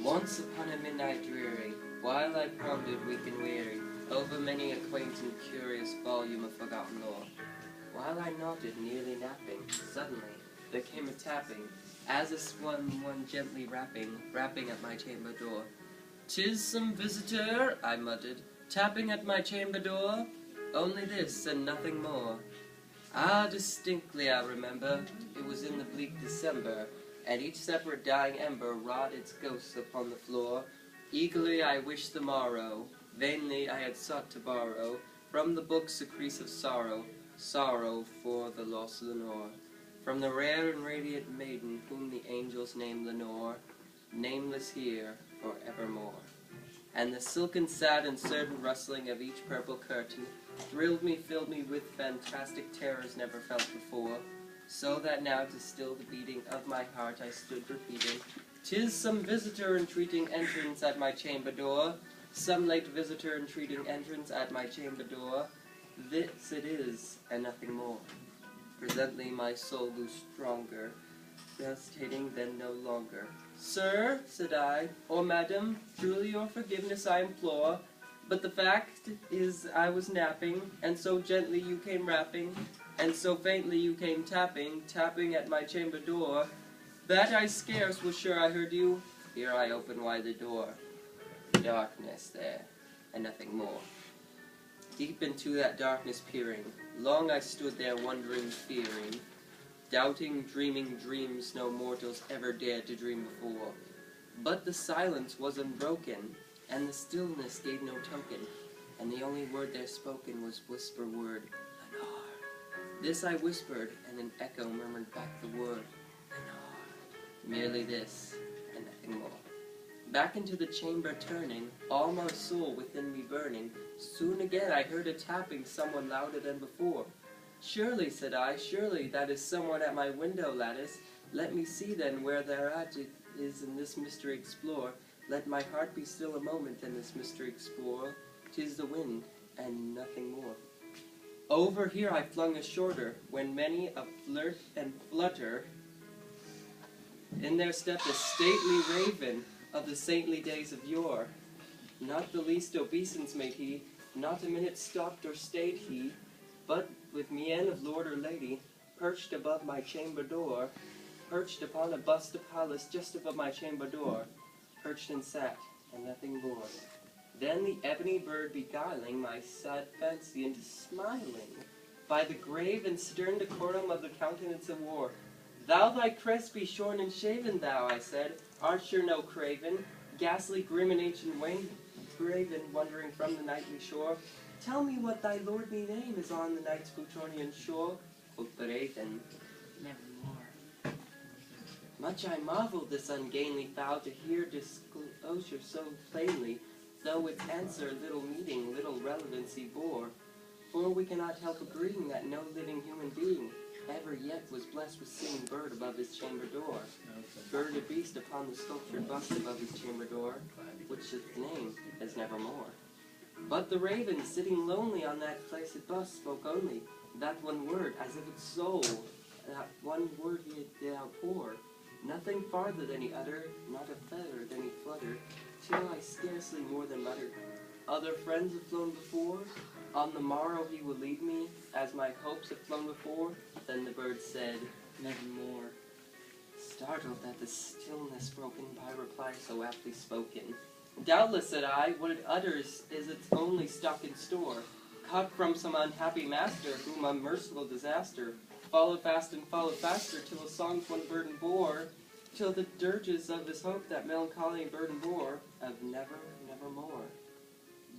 Once upon a midnight dreary, while I pondered weak and weary over many a quaint and curious volume of forgotten lore, while I nodded, nearly napping, suddenly there came a tapping, as if one gently rapping at my chamber door. "'Tis some visitor," I muttered, "tapping at my chamber door, only this and nothing more." Ah, distinctly I remember, it was in the bleak December, and each separate dying ember wrought its ghosts upon the floor. Eagerly I wished the morrow, vainly I had sought to borrow from the books a crease of sorrow, sorrow for the lost Lenore, from the rare and radiant maiden whom the angels name Lenore, nameless here for evermore. And the silken sad and certain rustling of each purple curtain thrilled me, filled me with fantastic terrors never felt before, so that now to still the beating of my heart I stood repeating, "'Tis some visitor entreating entrance at my chamber door, some late visitor entreating entrance at my chamber door. This it is, and nothing more." Presently my soul grew stronger, hesitating then no longer. "Sir," said I, "or madam, truly your forgiveness I implore, but the fact is I was napping, and so gently you came rapping, and so faintly you came tapping at my chamber door, that I scarce was sure I heard you." Here I opened wide the door. Darkness there, and nothing more. Deep into that darkness peering, long I stood there wondering, fearing, doubting, dreaming dreams no mortals ever dared to dream before. But the silence was unbroken, and the stillness gave no token, and the only word there spoken was whisper word, "Lenore." This I whispered, and an echo murmured back the word, "Lenore." Merely this, and nothing more. Back into the chamber turning, all my soul within me burning, soon again I heard a tapping someone louder than before. "Surely," said I, "surely that is someone at my window lattice. Let me see then where thereat it is in this mystery explore. Let my heart be still a moment and this mystery explore. 'Tis the wind, and nothing more." Over here I flung a shorter, when many a flirt and flutter, in there stepped a stately raven of the saintly days of yore. Not the least obeisance made he, not a minute stopped or stayed he, but with mien of lord or lady, perched above my chamber door, perched upon a bust of Pallas just above my chamber door, perched and sat, and nothing more. Then the ebony bird beguiling my sad fancy into smiling, by the grave and stern decorum of the countenance of war. "Thou thy crest be shorn and shaven, thou," I said, "art sure no craven, ghastly grim and ancient graven, wandering from the nightly shore. Tell me what thy lordly name is on the night's Plutonian shore." Quoth the raven, "Nevermore." Much I marveled this ungainly fowl to hear disclosure so plainly, though its answer little meaning, little relevancy bore. For we cannot help agreeing that no living human being ever yet was blessed with seeing bird above his chamber door, bird or beast upon the sculptured bust above his chamber door, which its name is nevermore. But the raven, sitting lonely on that placid bust, spoke only that one word, as if its soul, that one word he did outpour. Nothing farther than he uttered, not a feather than he fluttered, till I scarcely more than muttered, "Other friends have flown before, on the morrow he will leave me, as my hopes have flown before." Then the bird said, "Nevermore," startled at the stillness broken by reply so aptly spoken. "Doubtless," said I, "what it utters is its only stock in store, caught from some unhappy master, whom a merciful disaster followed fast and followed faster, till a song's one burden bore, till the dirges of his hope that melancholy burden bore, of never, nevermore."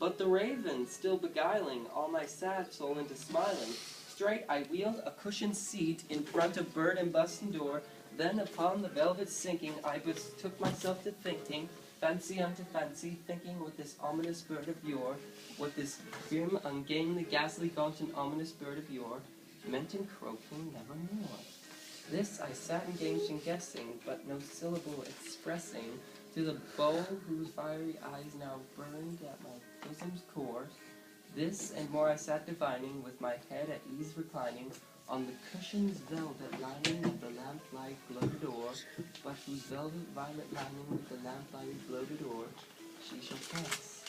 But the raven, still beguiling all my sad soul into smiling, straight I wheeled a cushioned seat in front of bird and bust and door, then upon the velvet sinking I betook myself to thinking, fancy unto fancy, thinking with this ominous bird of yore, what this grim, ungainly, ghastly, gaunt, and ominous bird of yore meant in croaking nevermore. This I sat engaged in guessing, but no syllable expressing, to the bow whose fiery eyes now burned at my bosom's core. This and more I sat divining, with my head at ease reclining, On the cushion's velvet lining with the lamplight gloated o'er, but whose velvet violet lining with the lamplight gloated o'er, she shall press,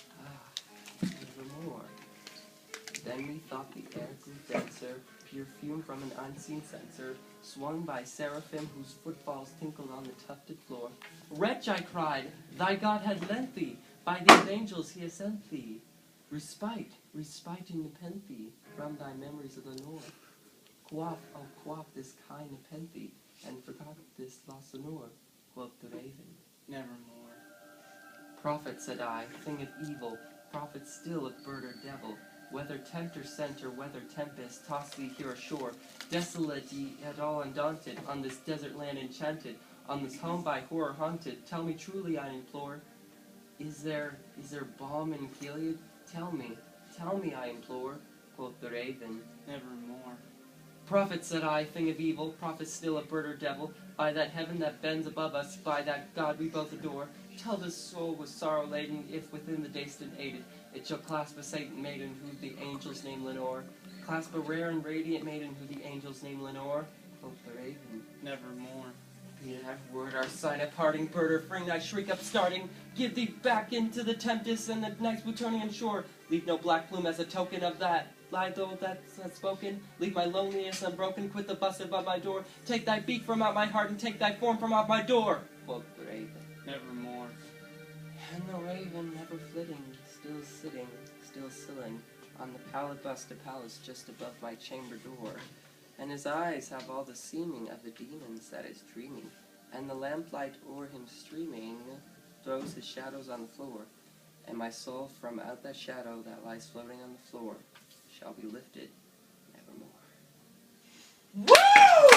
nevermore. Then methought the air grew denser, perfume from an unseen censer, swung by seraphim whose footfalls tinkled on the tufted floor. Wretch, I cried, thy God had lent thee, by these angels he has sent thee. Respite, respite and nepenthe from thy memories of the north. Quaff, oh quaff this kind nepenthe, and forgot this lost Lenore, quoth the raven. Nevermore. Prophet, said I, thing of evil, prophet still of bird or devil, whether tempter sent or whether tempest tossed thee here ashore, desolate yet all undaunted, on this desert land enchanted, on this home by horror haunted, tell me truly, I implore, is there balm in Gilead? Tell me, I implore, quoth the raven. Nevermore. Prophet, said I, thing of evil, prophet still of bird or devil, by that heaven that bends above us, by that God we both adore, tell this soul with sorrow laden, if within the destined aided, it shall clasp a Satan maiden who the angels name Lenore, clasp a rare and radiant maiden who the angels name Lenore, quoth the raven. Nevermore. Be that word our sign of parting, bird or fring, thy shriek upstarting, give thee back into the tempest and the night's Plutonian shore, leave no black plume as a token of that. Lie though that's spoken, leave my loneliness unbroken, quit the bust above my door, take thy beak from out my heart, and take thy form from out my door, quoth the raven. Nevermore. And the raven never flitting, still sitting, still silling, on the pallid bust of Pallas just above my chamber door, and his eyes have all the seeming of the demons that is dreaming, and the lamplight o'er him streaming throws his shadows on the floor, and my soul from out that shadow that lies floating on the floor shall be lifted nevermore. Woo!